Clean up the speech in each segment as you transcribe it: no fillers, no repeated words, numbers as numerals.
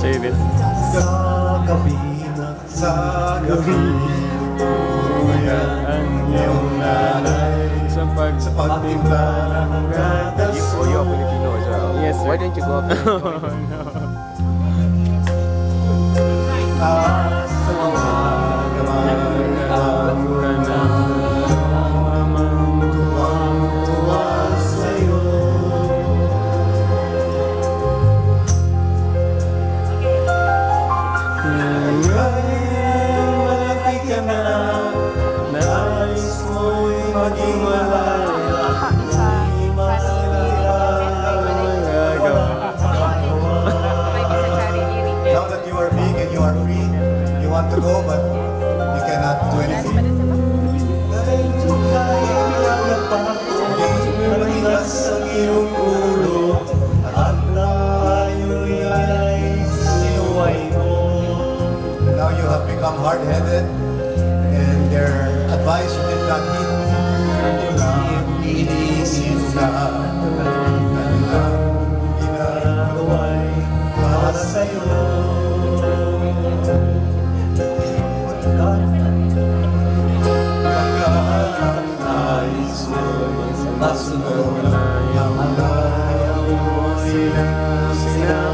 say this. Sa gabi ang iyong nanay Sa pagtimpla ng gatas Oh, you're Filipino as well. Yes, sir. Why don't you go up there? sa mga gamang tuwang-tuwa sa'yo. Ngayon malaki ka na, nais mo'y maging malaya. Di Now that you are big and you are free, you want to go but you cannot do anything. Matigas ang iyong ulo at layo'y ay sinuway mo. Now you have become hard-headed and their advice you did not heed. Iniisip na kanilang ginagawa'y para sa'yo. Pagka-nais mo masunod ang ayaw mo sinapansin.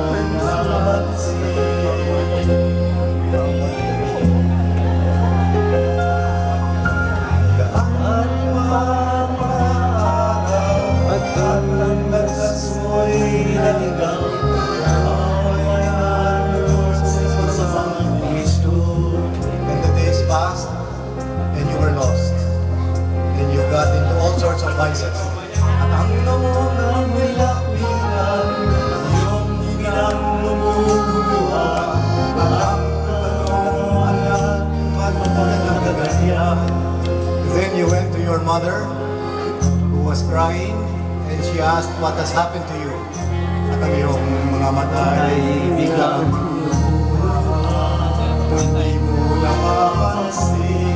Kaan pa ang araw at ang lakas mo'y naligaw. And the days passed and you were lost and you got into all sorts of vices. At ang namunang may lakbihan, iyong ginang lumuluha. Alam ko anong alat, pagpapagagagayan. Then you went to your mother who was crying and she asked what has happened to you. At ang iyong mga mata ay biglang hindi mo napapansin.